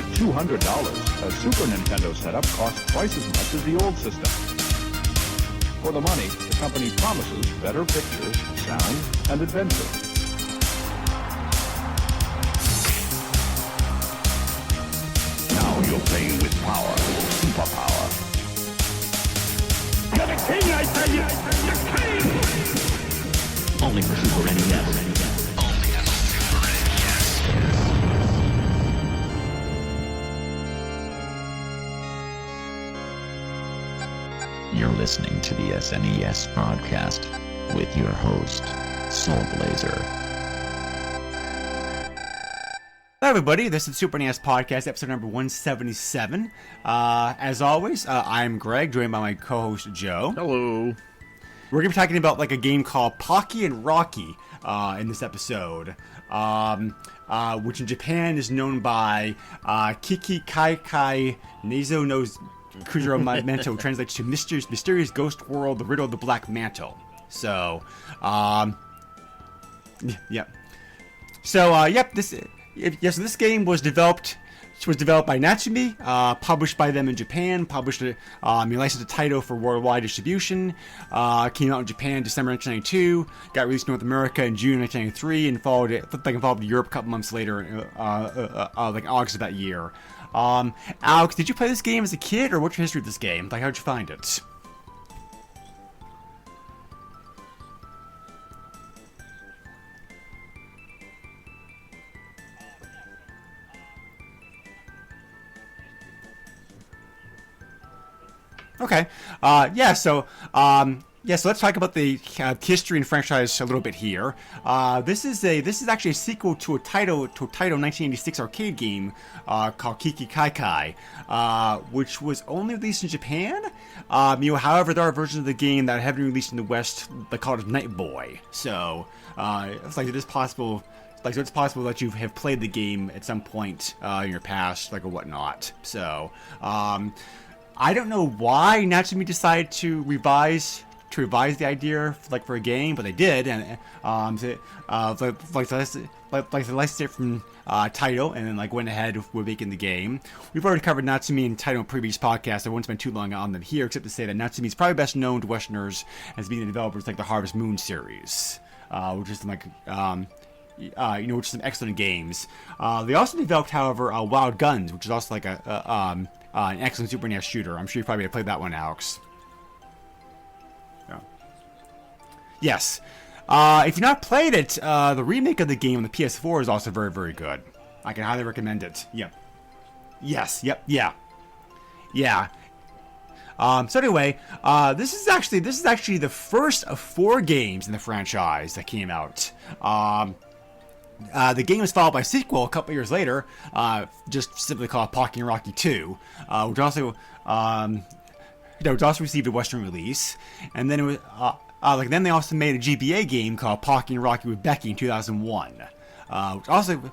At $200, a Super Nintendo setup costs twice as much as the old system. For the money, the company promises better pictures, sound, and adventure. Now you're playing with power, superpower. You're the king, I tell you! The king! Only for Super NES. Only on Super NES. You're listening to the SNES podcast with your host, Soulblazer. Hello everybody, this is Super NES Podcast, episode number 177. As always, I'm Greg, joined by my co-host Joe. Hello. We're going to be talking about like a game called Pocky and Rocky in this episode, which in Japan is known by Kiki Kai Kai Nezo no Kujiro Manto, translates to Mysterious Ghost World, The Riddle of the Black Mantle. So, yep. So, this game was developed by Natsume, published by them in Japan, licensed a title for worldwide distribution, came out in Japan December 1992, got released in North America in June 1993, and followed Europe a couple months later, like August of that year. Alex, did you play this game as a kid, or what's your history of this game? Like, how'd you find it? Okay. So let's talk about the history and franchise a little bit here. This is actually a sequel to a title 1986 arcade game called Kiki Kai Kai, which was only released in Japan. However, there are versions of the game that have been released in the West. They call it Night Boy. So it's like it is possible. So it's possible that you have played the game at some point in your past, like or whatnot. So. I don't know why Natsume decided to revise the idea for a game, but they did, and they licensed it from Taito, and then went ahead with making the game. We've already covered Natsume and Taito in previous podcasts. I won't spend too long on them here, except to say that Natsume is probably best known to Westerners as being the developers like the Harvest Moon series, which is which is some excellent games. They also developed, however, Wild Guns, which is also like an excellent Super NES shooter. I'm sure you probably have played that one, Alex. Yeah. Yes. If you've not played it, the remake of the game on the PS4 is also very, very good. I can highly recommend it. Yep. Yes. Yep. Yeah. Yeah. So anyway, this is actually the first of 4 games in the franchise that came out. The game was followed by a sequel a couple years later, just simply called Pocky and Rocky 2, which also received a Western release. And then it was then they also made a GBA game called Pocky and Rocky with Becky in 2001, which also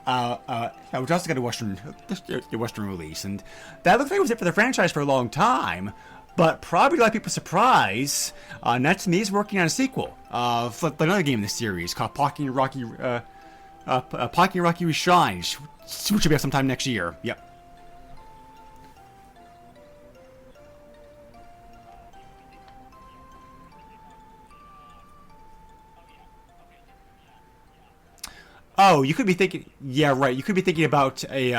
got a Western release. And that looks like it was it for the franchise for a long time. But probably to a lot of people's surprise, Natsume is working on a sequel for another game in the series called Pocky and Rocky Reshined, which will be out sometime next year. Yep. Oh, you could be thinking. Yeah, right. You could be thinking about a.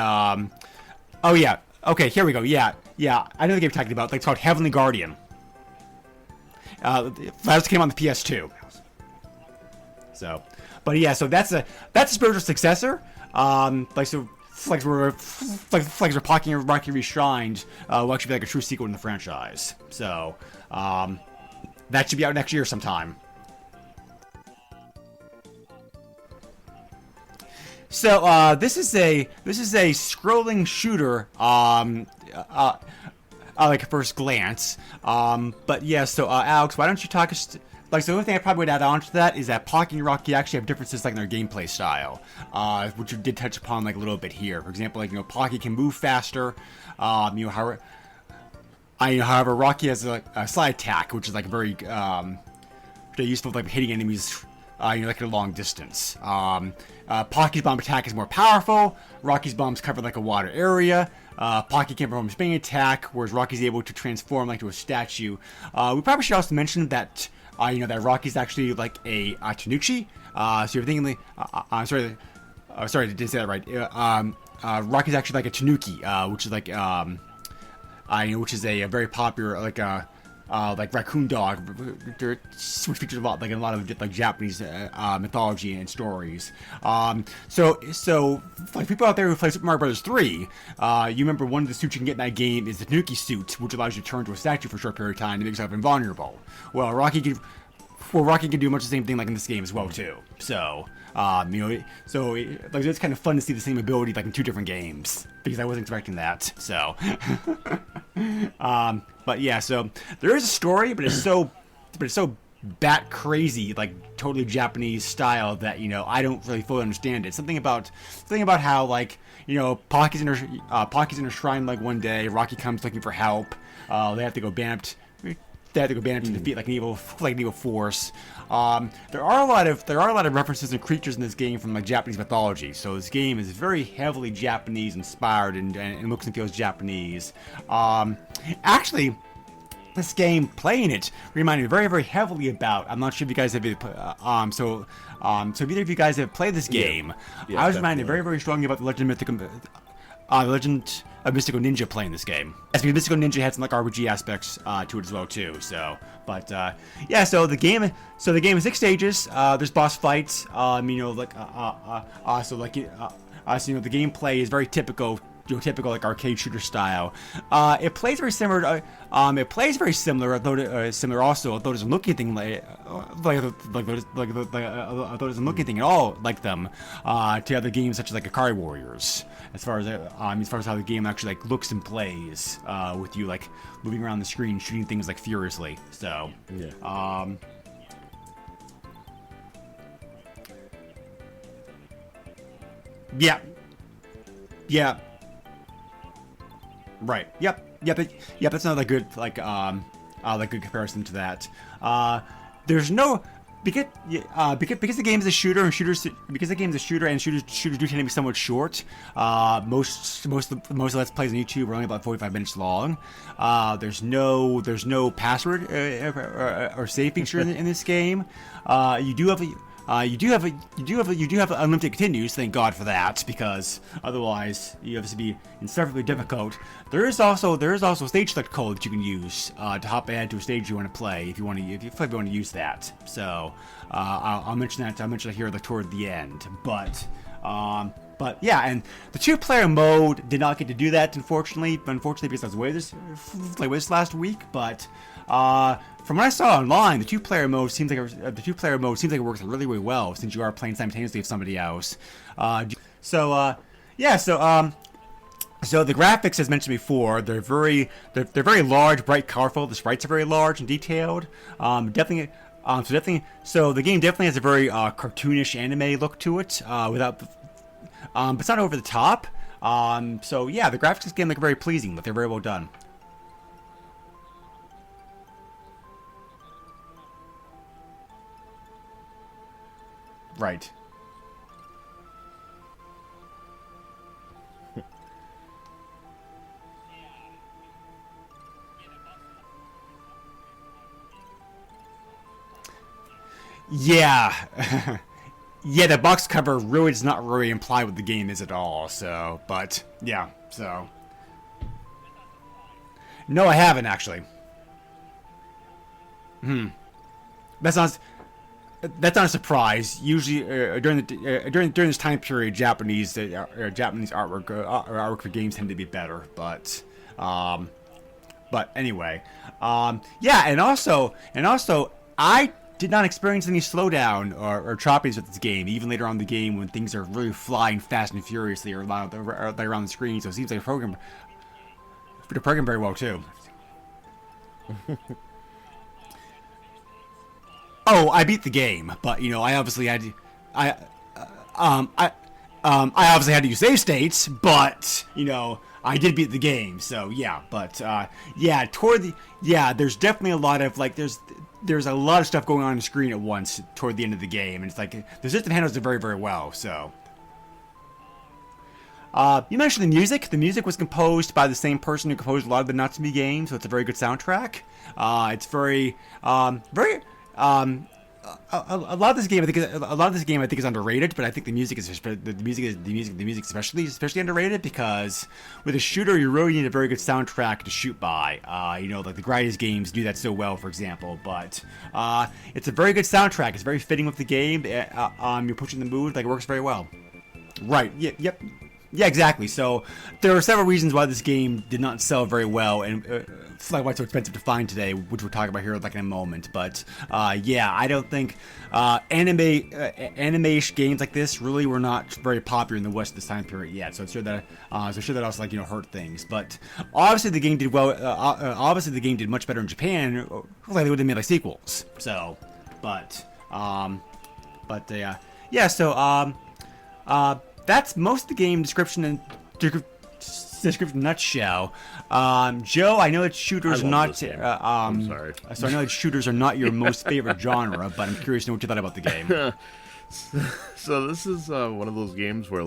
Oh yeah. Okay, here we go. Yeah. I know the game you're talking about. It's called Heavenly Guardian. That came on the PS2. So, but yeah, so that's a spiritual successor. Where Pocky and Rocky Reshined will actually be like a true sequel in the franchise. So, that should be out next year sometime. So this is a scrolling shooter, like at first glance. But yeah, so Alex, why don't you talk us? The only thing I probably would add on to that is that Pocky and Rocky actually have differences in their gameplay style, which you did touch upon a little bit here. For example, Pocky can move faster. However, Rocky has a slide attack, which is very useful for hitting enemies like at a long distance. Pocky's bomb attack is more powerful. Rocky's bombs cover like a water area. Pocky can perform a spinning attack, whereas Rocky's able to transform like to a statue. We probably should also mention that that Rocky's actually like a Tanuki. So you're thinking, I'm sorry, I didn't say that right. Rocky's actually like a Tanuki, which is like which is a very popular like raccoon dog, which features a lot of like Japanese mythology and stories. So like people out there who play Super Mario Bros. 3, you remember one of the suits you can get in that game is the Tanuki suit, which allows you to turn into a statue for a short period of time and makes yourself invulnerable. Well, Rocky can do much the same thing like in this game as well too. So it's kind of fun to see the same ability like in 2 different games because I wasn't expecting that. So. But yeah, so there is a story, but it's so bat crazy, like totally Japanese style that I don't really fully understand it. Something about how like Pocky's in her shrine like one day. Rocky comes looking for help. They have to go banished. To defeat like an evil force. There are a lot of references and creatures in this game from like Japanese mythology. So this game is very heavily Japanese inspired and looks and feels Japanese. Actually, this game, playing it, reminded me very, very heavily about. I'm not sure if you guys have so if either of you guys have played this game. Yeah, I was reminded very, very strongly about the Legend of Mystical Ninja playing this game. Yes, because Mystical Ninja had some like RPG aspects to it as well too. So, but yeah, so the game is 6 stages. There's boss fights. So the gameplay is very typical like arcade shooter style. It plays very similar. Although it doesn't look anything at all like them. To other games such as like Akari Warriors, as far as how the game actually like looks and plays, with you like moving around the screen, shooting things like furiously. So yeah. Right. Yep. That's another good good comparison to that. There's no because the game is a shooter and shooters do tend to be somewhat short. Most of the Let's Plays on YouTube are only about 45 minutes long. There's no password or save feature in this game. You do have unlimited continues, thank God for that, because otherwise you have to be insufferably difficult. There is also stage select code that you can use to hop ahead to a stage you want to play if you want to use that. So I'll mention that here toward the end. But yeah, and the 2-player mode did not get to do that, unfortunately because I was away this last week. But from what I saw online, the 2-player mode seems like it works really, really well since you are playing simultaneously with somebody else. So the graphics, as mentioned before, they're very large, bright, colorful. The sprites are very large and detailed. So the game definitely has a very cartoonish anime look to it, but it's not over the top. So yeah, the graphics of this game look very pleasing. They're very well done. Right. Yeah. Yeah, the box cover really does not really imply what the game is at all, so, but, yeah, so. No, I haven't, actually. That's not a surprise. Usually, during this time period, Japanese artwork for games tend to be better. But anyway, yeah, and also, I did not experience any slowdown or choppiness with this game. Even later on in the game, when things are really flying fast and furiously around the screen, so it seems like the program very well too. Oh, I beat the game, but I obviously had I obviously had to use save states, but I did beat the game. So yeah, but there's definitely a lot of there's a lot of stuff going on the screen at once toward the end of the game, and it's like the system handles it very, very well. So. You mentioned the music. The music was composed by the same person who composed a lot of the Natsume games, so it's a very good soundtrack. It's very. A lot of this game, I think, is underrated. But I think the music is especially underrated because with a shooter, you really need a very good soundtrack to shoot by. Like the Gradius games do that so well, for example. But it's a very good soundtrack. It's very fitting with the game. You're pushing the mood, like it works very well. Right. Yep. Yeah, exactly. So there are several reasons why this game did not sell very well, and why it's so expensive to find today, which we'll talk about here in a moment. But I don't think anime-ish games like this really were not very popular in the West this time period yet. So I'm sure that also hurt things. But obviously the game did well. Obviously the game did much better in Japan. Like they would have made sequels. So, that's most of the game description in nutshell. Joe, I know that shooters are not. I'm sorry. So I know that shooters are not your most favorite genre, but I'm curious to know what you thought about the game. So this is one of those games where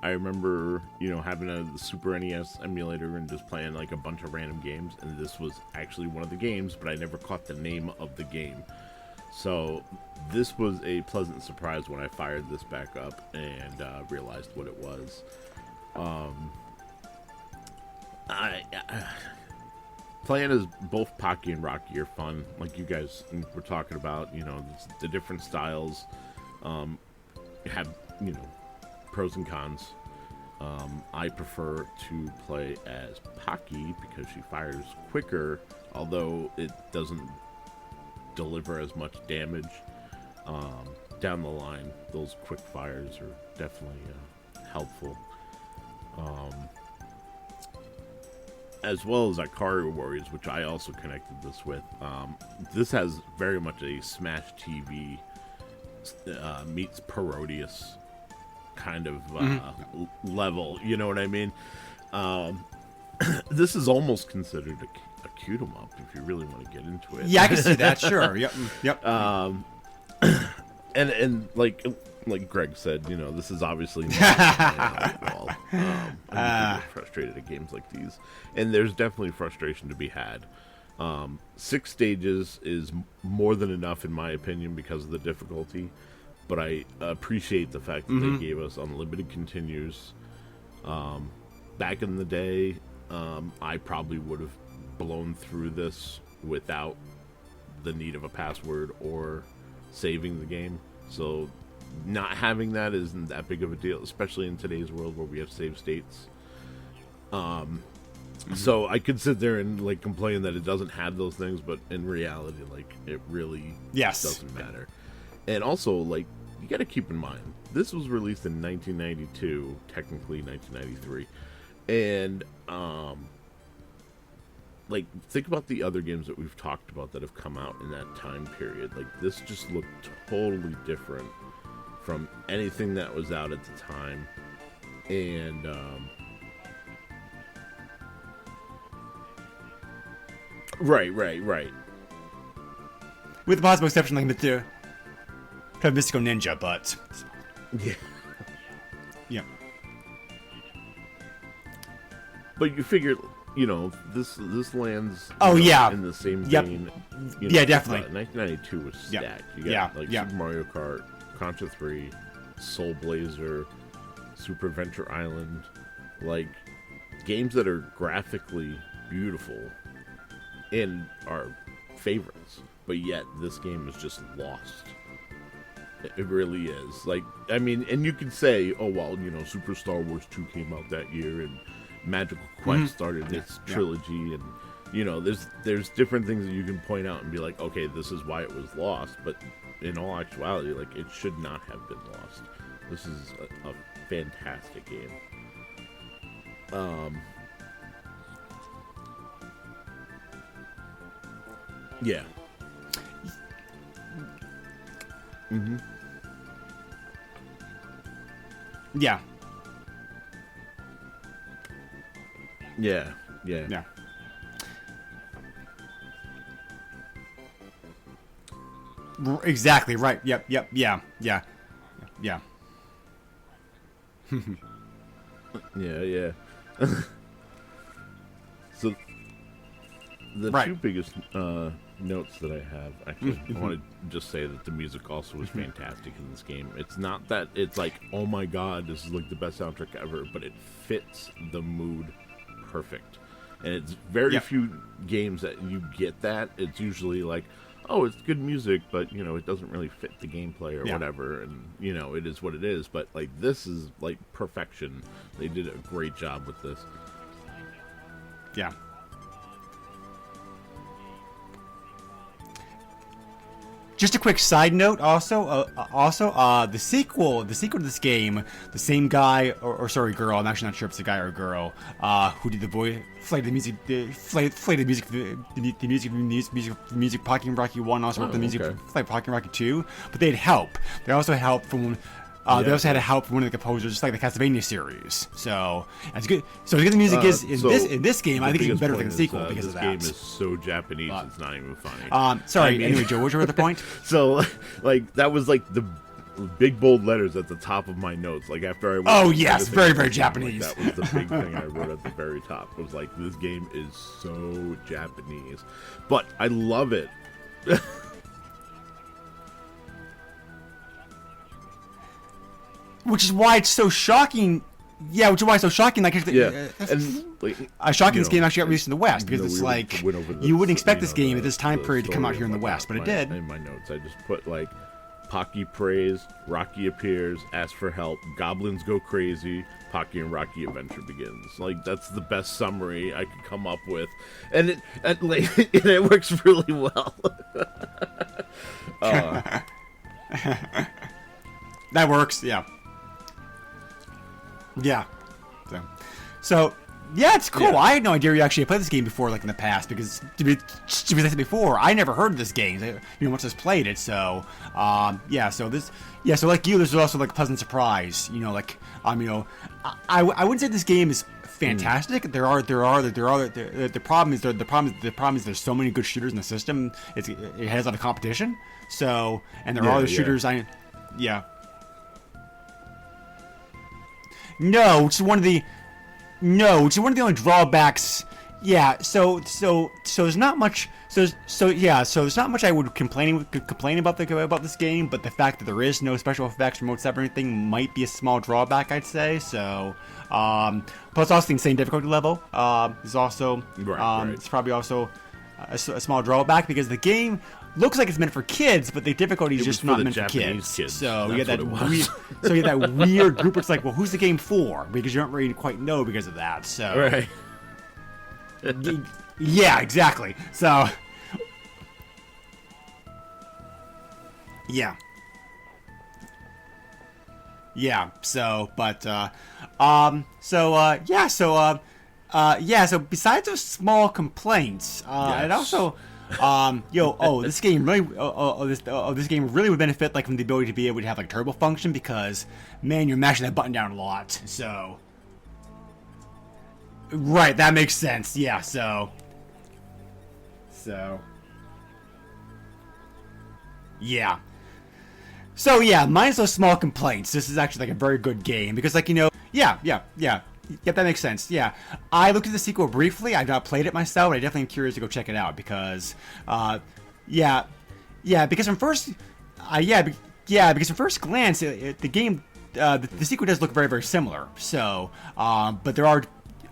I remember having the Super NES emulator and just playing a bunch of random games, and this was actually one of the games, but I never caught the name of the game. So this was a pleasant surprise when I fired this back up and realized what it was. Playing as both Pocky and Rocky are fun, like you guys were talking about. The different styles have pros and cons. I prefer to play as Pocky because she fires quicker, although it doesn't deliver as much damage down the line. Those quick fires are definitely helpful, as well as Ikari Warriors, which I also connected this with. This has very much a Smash TV meets Parodius kind of level, you know what I mean? This is almost considered a cute 'em up if you really want to get into it. Yeah, I can see that. Sure. Yep. And like Greg said, this is obviously not wall. I'm frustrated at games like these, and there's definitely frustration to be had. 6 stages is more than enough in my opinion because of the difficulty, but I appreciate the fact that they gave us unlimited continues. Back in the day, I probably would have blown through this without the need of a password or saving the game. So not having that isn't that big of a deal, especially in today's world where we have save states. So I could sit there and complain that it doesn't have those things, but in reality, it really doesn't matter. And also, you got to keep in mind, this was released in 1992, technically 1993, and think about the other games that we've talked about that have come out in that time period. This just looked totally different from anything that was out at the time. And right. With the possible exception of Mystical Ninja, but yeah. But you figure, this lands in the same vein. Definitely. 1992 was stacked. You got Super Mario Kart, Contra 3, Soul Blazer, Super Adventure Island, games that are graphically beautiful and are favorites, but yet this game is just lost. It really is. And you could say, oh well, Super Star Wars 2 came out that year, and Magical Quest started its trilogy, and there's different things that you can point out and be like, okay, this is why it was lost. But in all actuality, it should not have been lost. This is a fantastic game. Yeah. Yeah. Yeah. Exactly right. Yep. Yeah. Yeah. So the Right. two biggest notes that I have, actually, I want to just say that the music also was fantastic in this game. It's not that it's like, oh my god, this is like the best soundtrack ever, but it fits the mood perfect. And it's very few games that you get that. It's usually like, oh, it's good music, but, you know, it doesn't really fit the gameplay or whatever, and, you know, it is what it is. But, like, this is, like, perfection. They did a great job with this. Yeah. Just a quick side note, also, the sequel to this game, the same guy, or sorry, girl. I'm actually not sure if it's a guy or a girl. Who did the voice, played the music, music, Pocky and Rocky 1. Also wrote the music, played Pocky and Rocky 2. But they had help. They also had help from. They also had help from one of the composers, just like the Castlevania series. So it's good. So as good the music is in this game, I think it's even better than the sequel because of that. This game is so Japanese, it's not even funny. Sorry. I mean, anyway, Joe, what was your other point? So, like, that was like the big bold letters at the top of my notes. Like after I wrote oh yes, very very Japanese. Like, that was the big thing I wrote at the very top. It was like, this game is so Japanese, but I love it. Which is why it's so shocking. Yeah, which is why it's so shocking. Like, shocking this game actually got released in the West because it's like you wouldn't expect this game at this time period to come out here in the West, but it did. In my notes, I just put like, Pocky prays, Rocky appears, asks for help, goblins go crazy, Pocky and Rocky adventure begins. Like, that's the best summary I could come up with, and it works really well. That works, yeah. Yeah. So yeah, it's cool. Yeah. I had no idea you actually played this game before, like in the past, because to be honest, before I never heard of this game. Once I played it, so so like you, this was also like a pleasant surprise. I wouldn't say this game is fantastic. The problem is there's so many good shooters in the system. It has a lot of competition. So, and there are other shooters. No, which is one of the only drawbacks. Yeah, so there's not much. So there's not much I would complain about this game, but the fact that there is no special effects, remote step, or anything might be a small drawback, I'd say. So, plus also the insane difficulty level is also it's probably also a small drawback because the game looks like it's meant for kids, but the difficulty is just not meant for kids. So you get that weird group. It's like, well, who's the game for? Because you don't really quite know because of that. So right. Yeah, exactly. So yeah. So besides those small complaints, it also. This game really would benefit like from the ability to be able to have like turbo function because, man, you're mashing that button down a lot. So, right, that makes sense. Yeah. So, yeah. So yeah, minus those small complaints, this is actually like a very good game because Yep, that makes sense. Yeah, I looked at the sequel briefly. I've not played it myself, but I definitely am curious to go check it out because, because from first glance, the game, the sequel does look very, very similar. So, but there are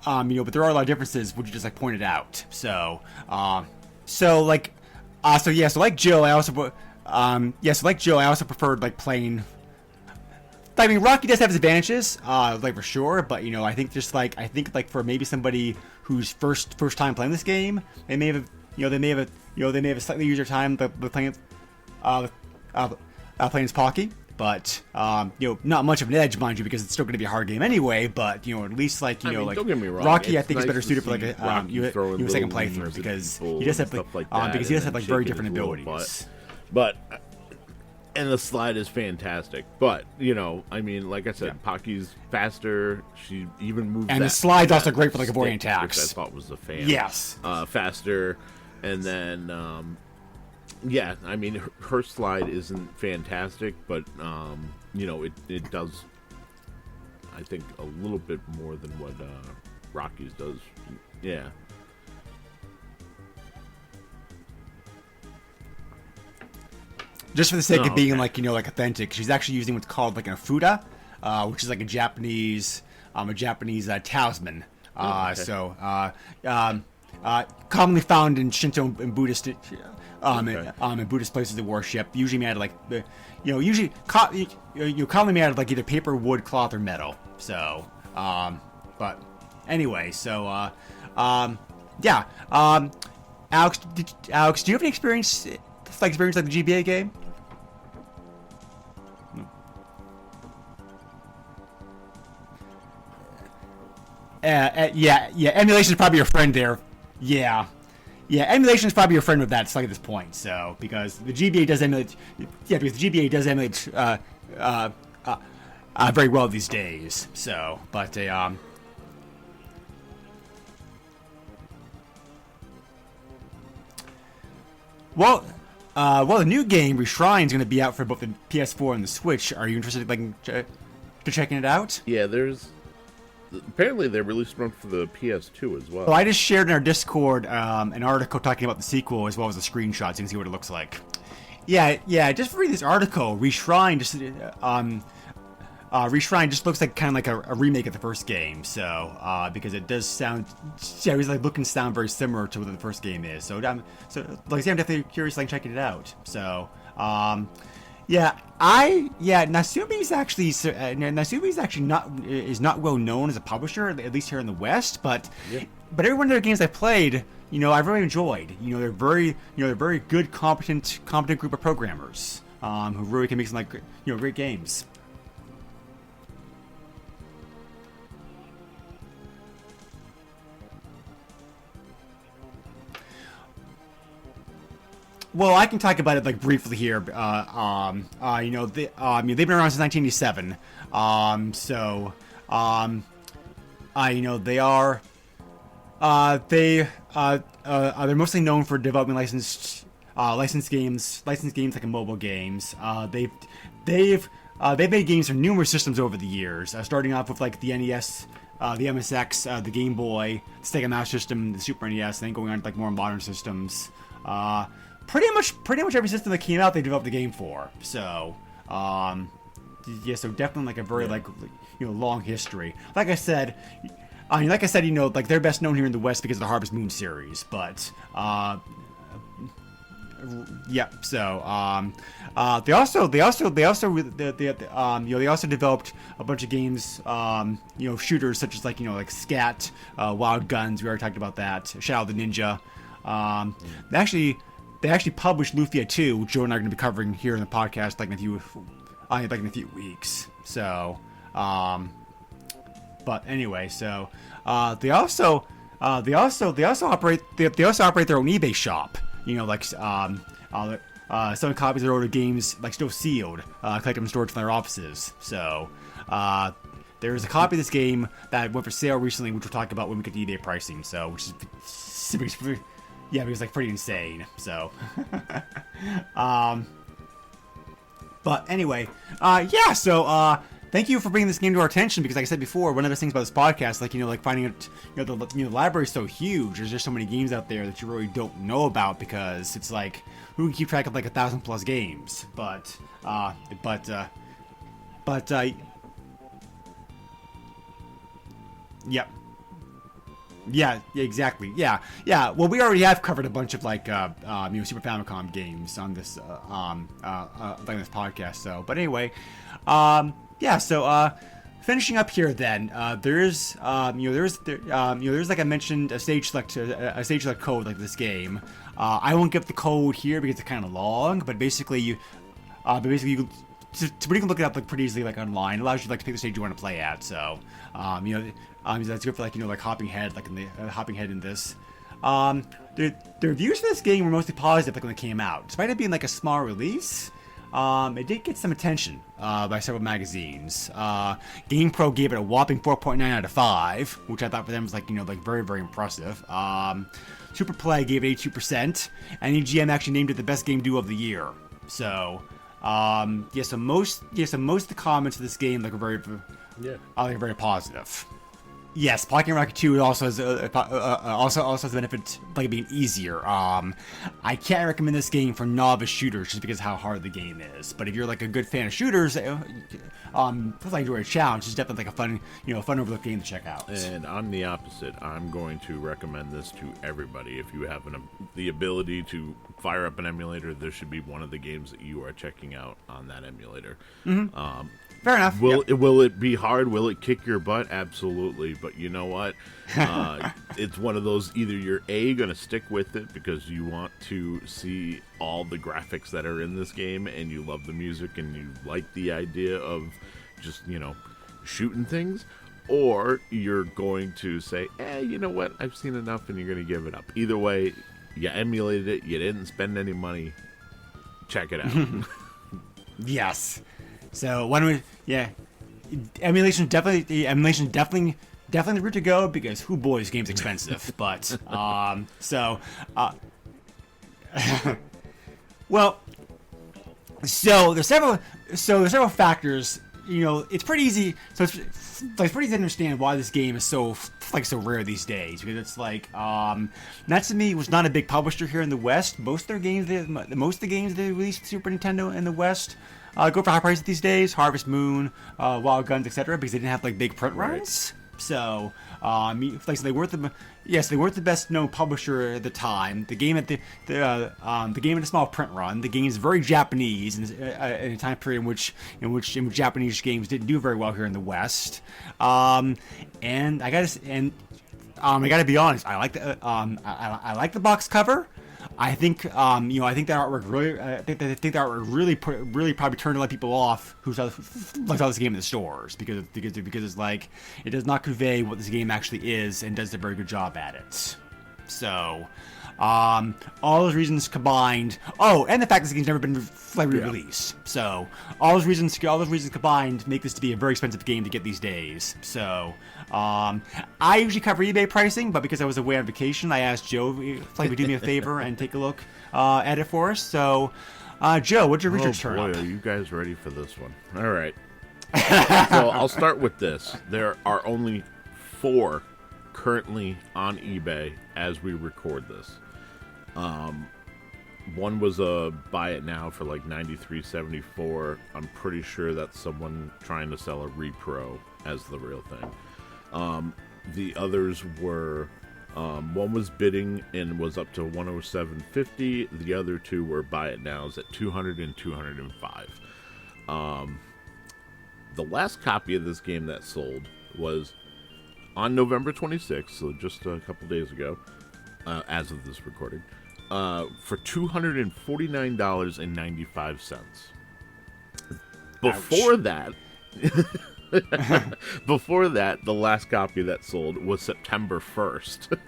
a lot of differences, which you just like pointed out. So, like Joe, I also, preferred like playing. I mean, Rocky does have his advantages, like for sure. But I think for maybe somebody who's first time playing this game, they may have a slightly easier time playing as Pocky. But not much of an edge, mind you, because it's still going to be a hard game anyway. But at least don't get me wrong, Rocky, I think, is better suited for like a second playthrough because he does have very different abilities. But And the slide is fantastic. But, I mean, like I said, Pocky's faster. She even moves. And the slide's also great for like avoiding attacks. Which I thought was the fan. Yes. Faster. And then, I mean, her slide isn't fantastic, but, it does, I think, a little bit more than what Rocky's does. Yeah. Just for the sake of being like authentic, she's actually using what's called like an afuda, which is like a Japanese talisman. Commonly found in Shinto and Buddhist in Buddhist places of worship. Usually made out of commonly made out of like either paper, wood, cloth, or metal. So, but anyway, so Alex, do you have any experience like the GBA game? Emulation is probably your friend there. Yeah, emulation is probably your friend with that. It's like at this point, so because the GBA does emulate, very well these days. So, but the new game Reshrine is going to be out for both the PS4 and the Switch. Are you interested in to checking it out? Yeah, apparently they released one for the PS2 as well. Well, I just shared in our Discord an article talking about the sequel as well as the screenshots. So you can see what it looks like. Yeah. Just reading this article, Reshrine just looks like kind of like a remake of the first game. So because it does sound, it's like look and sound very similar to what the first game is. So like I say, I'm definitely curious, like checking it out. So Nasumi's actually not well known as a publisher, at least here in the West. But every one of their games I played, I've really enjoyed. They're very good, competent group of programmers who really can make some great games. Well, I can talk about it briefly here. They've been around since 1987. They're mostly known for developing licensed games like in mobile games. They've made games for numerous systems over the years, starting off with the NES, the MSX, the Game Boy, the Sega Master System, the Super NES, and then going on to more modern systems. Pretty much every system that came out, they developed a game for. So, so definitely a very long history. Like I said, they're best known here in the West because of the Harvest Moon series. But they also developed a bunch of games, shooters such as Scat, Wild Guns. We already talked about that. Shadow of the Ninja. They actually published Lufia 2, which Joe and I are going to be covering here in the podcast in a few weeks. So, but anyway, so they also operate their own eBay shop. Selling copies of their older games still sealed, collect them and stored from their offices. So there's a copy of this game that went for sale recently, which we'll talk about when we get to eBay pricing. So, which is it was pretty insane. So, but anyway, So, thank you for bringing this game to our attention because, like I said before, one of the things about this podcast, finding out, the library is so huge. There's just so many games out there that you really don't know about because it's who can keep track of 1,000+ games? Yep. Yeah, exactly. Yeah. Well, we already have covered a bunch of Super Famicom games on this this podcast. So, but anyway, finishing up here, then there's like I mentioned a stage select code like this game. I won't give the code here because it's kind of long, but basically you can look it up pretty easily online. It allows you to pick the stage you want to play at. So that's good for hopping head in this. The reviews for this game were mostly positive when it came out, despite it being a small release. it did get some attention by several magazines. GamePro gave it a whopping 4.9 out of 5, which I thought for them was very, very impressive. Superplay gave it 82%, and EGM actually named it the best game duo of the year. So, so most of the comments of this game are very positive. Yes, Pocky Rocket 2 also has also has the benefit of being easier. I can't recommend this game for novice shooters just because of how hard the game is. But if you're a good fan of shooters, enjoy a challenge, it's definitely a fun overlooked game to check out. And on the opposite, I'm going to recommend this to everybody. If you have the ability to fire up an emulator, this should be one of the games that you are checking out on that emulator. Mm-hmm. Fair enough. Will it be hard? Will it kick your butt? Absolutely. But you know what? It's one of those, either you're going to stick with it because you want to see all the graphics that are in this game and you love the music and you like the idea of just, shooting things, or you're going to say, you know what? I've seen enough, and you're going to give it up. Either way, you emulated it. You didn't spend any money. Check it out. Yes. So why don't we? Emulation definitely the route to go because boy's game's expensive. But well, so there's several factors. It's pretty easy. So it's pretty easy to understand why this game is so rare these days, because it's Natsume was not a big publisher here in the West. Most of the games they released Super Nintendo in the West go for high prices these days. Harvest Moon, Wild Guns, etc., because they didn't have big print runs. So, they weren't the best known publisher at the time. The game had a small print run. The game is very Japanese in a time period in which Japanese games didn't do very well here in the West. And I gotta be honest. I like the box cover. I think that artwork really probably turned a lot of people off who saw this game in the stores because it's it does not convey what this game actually is and does a very good job at it. So, all those reasons combined. Oh, and the fact this game's never been re-released. So, all those reasons combined make this to be a very expensive game to get these days. So, I usually cover eBay pricing, but because I was away on vacation, I asked Joe if he would do me a favor and take a look at it for us. So, Joe, what'd your research turn up? Are you guys ready for this one? All right. So I'll start with this. There are only 4 currently on eBay as we record this. One was a buy it now for $93.74. I'm pretty sure that's someone trying to sell a repro as the real thing. The others were one was bidding and was up to $107.50. The other 2 were buy it nows at $200 and $205. The last copy of this game that sold was on November 26th, so just a couple days ago, as of this recording, for $249.95. Before that, the last copy that sold was September 1st.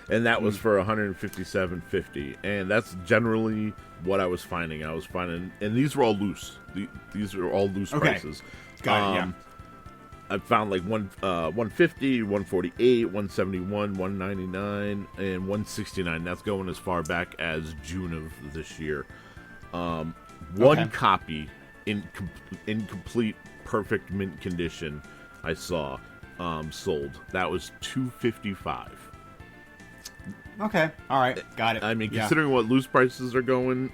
And that was for $157.50. And that's generally what I was finding. And these were all loose. These are all loose prices. Got it, yeah. I found 150, 148, 171, 199, and 169. That's going as far back as June of this year. One copy in complete, perfect mint condition I saw sold. That was $255. Okay, all right, got it. I mean, considering what loose prices are going,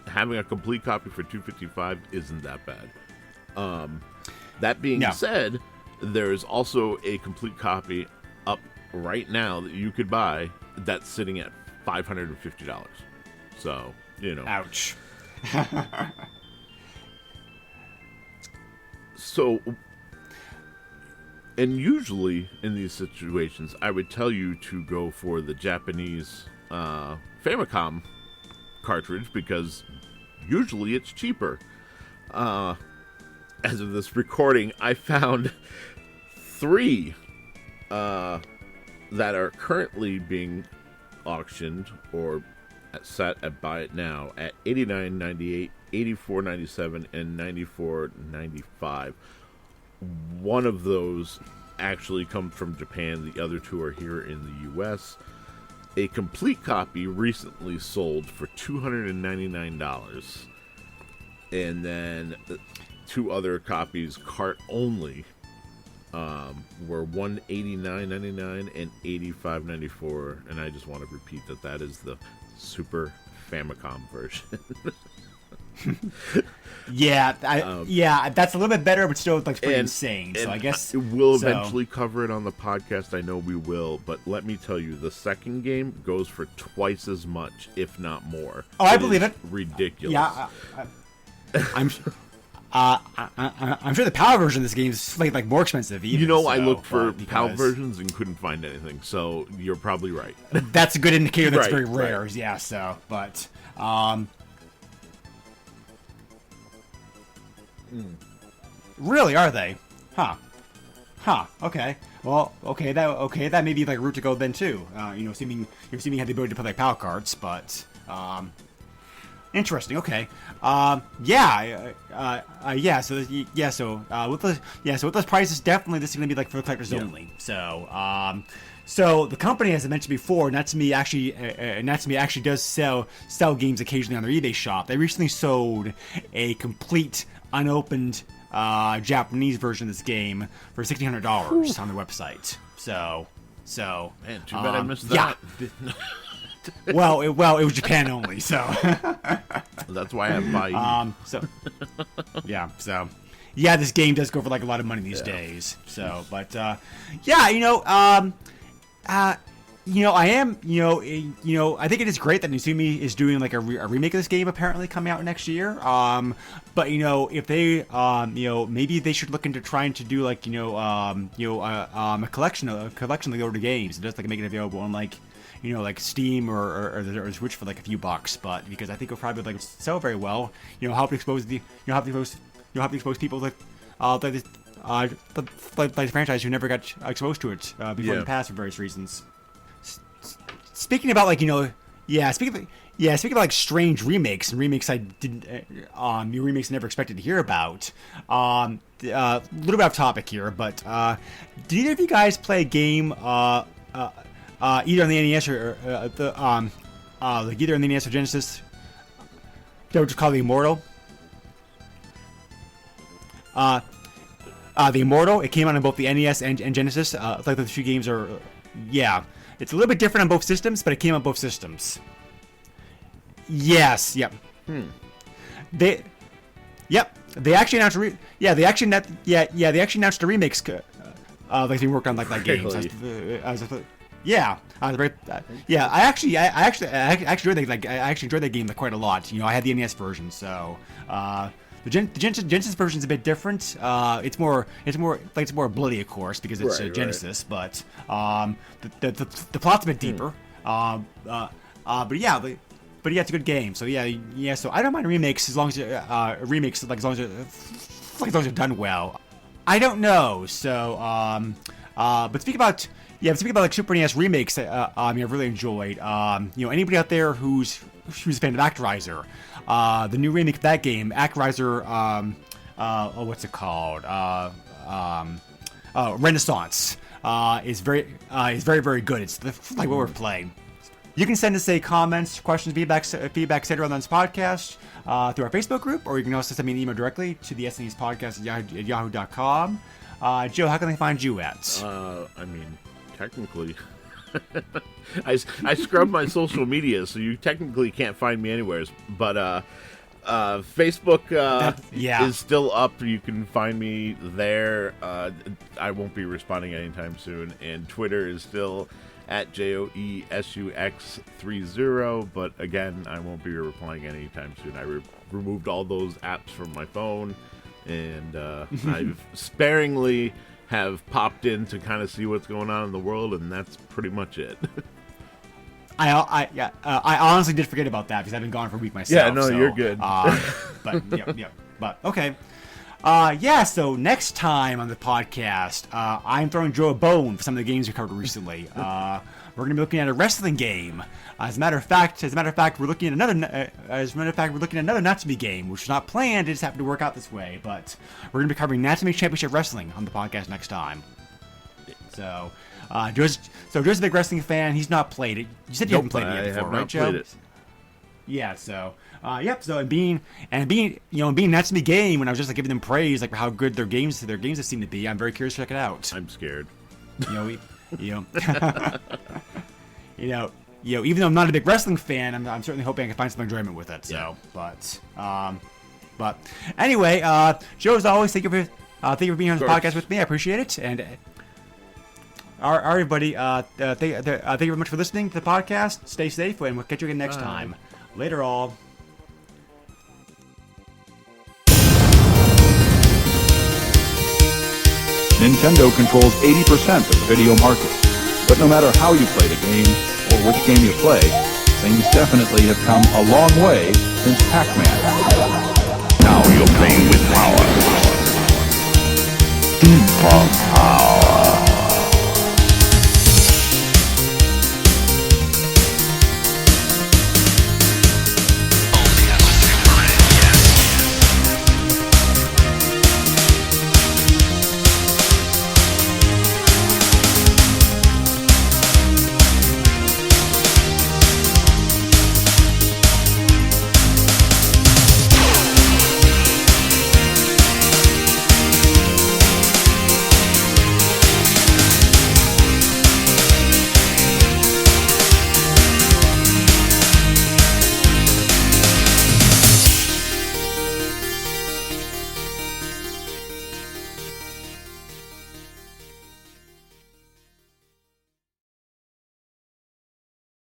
having a complete copy for $255 isn't that bad. That being said, there's also a complete copy up right now that you could buy that's sitting at $550. So, Ouch. So, and usually in these situations, I would tell you to go for the Japanese Famicom cartridge because usually it's cheaper. As of this recording, I found 3 that are currently being auctioned or set at buy it now at $89.98, $84.97, and $94.95. One of those actually comes from Japan. The other two are here in the U.S. A complete copy recently sold for $299, and then 2 other copies, cart only, were $189.99 and $85.94. And I just want to repeat that is the Super Famicom version. Yeah, that's a little bit better, but still like pretty insane. So I guess we'll eventually cover it on the podcast. I know we will, but let me tell you, the second game goes for twice as much, if not more. Oh, I believe it. Ridiculous. Yeah, I'm sure the PAL version of this game is like more expensive. Even, I looked for PAL versions and couldn't find anything, so you're probably right. That's a good indicator that's very rare. Right. Yeah. So, but. Really, are they? Huh. Okay. Well, okay. That may be like a route to go then too. Assuming you have the ability to put like PAL carts, but interesting. Okay. So with those prices, definitely this is going to be like for collectors only. So so the company, as I mentioned before, Natsume actually does sell games occasionally on their eBay shop. They recently sold a complete unopened Japanese version of this game for $1,600 on their website. So man, too bad I missed that. Yeah. well, it was Japan only, so that's why I buy. This game does go for like a lot of money these days. So, but I think it is great that Natsume is doing like a remake of this game apparently coming out next year. But if they, maybe they should look into trying to do like a collection of the older games and just like make it available on like Steam or Switch for like a few bucks. But because I think it'll probably like sell very well. Help expose people that the franchise who never got exposed to it before in the past for various reasons. Speaking about like speaking of like strange remakes and remakes I didn't remakes I never expected to hear about. A little bit off topic here, but did either of you guys play a game either on the NES or like either on the NES or Genesis? They were just called The Immortal. The Immortal. It came out on both the NES and Genesis. Like the two games are, it's a little bit different on both systems, but it came on both systems. Yes. Yep. They actually announced they actually announced the remakes. Like they worked on like that game. I actually enjoyed that game quite a lot. I had the NES version, so the Genesis version is a bit different. It's more bloody, of course, because it's Genesis. But the plot's a bit deeper. But it's a good game. So so I don't mind remakes as long as they're done well. I don't know. So but speaking about like Super NES remakes, I've really enjoyed. Anybody out there who's a fan of Actraiser, the new remake of that game, Actraiser, what's it called? Renaissance, is very very good. It's like what we're playing. You can send us comments, questions, feedback, etc. on this podcast through our Facebook group, or you can also send me an email directly to the SNES podcast at yahoo.com. Joe, how can they find you at? Technically, I scrubbed my social media, so you technically can't find me anywhere. But Facebook is still up. You can find me there. I won't be responding anytime soon. And Twitter is still at JOESUX30. But again, I won't be replying anytime soon. I removed all those apps from my phone, and I've sparingly have popped in to kind of see what's going on in the world, and that's pretty much it. I honestly did forget about that because I've been gone for a week myself. Yeah, no, you're good. But okay. So next time on the podcast, I'm throwing Joe a bone for some of the games we covered recently. We're going to be looking at a wrestling game. As a matter of fact, we're looking at another Natsume game, which is not planned. It just happened to work out this way. But we're going to be covering Natsume Championship Wrestling on the podcast next time. So, Joe's a big wrestling fan. He's not played it. You said you haven't played it yet before, right, Joe? Played it. Yeah. So, So being Natsume game, when I was just like giving them praise, like how good their games have seemed to be, I'm very curious to check it out. I'm scared. Even though I'm not a big wrestling fan, I'm certainly hoping I can find some enjoyment with it. So, yeah. But anyway, Joe, as always, thank you for being on the podcast with me. I appreciate it. And all right, everybody, thank you very much for listening to the podcast. Stay safe, and we'll catch you again next time. Later, all. Nintendo controls 80% of the video market. But no matter how you play the game, or which game you play, things definitely have come a long way since Pac-Man. Now you're playing with power. Super power.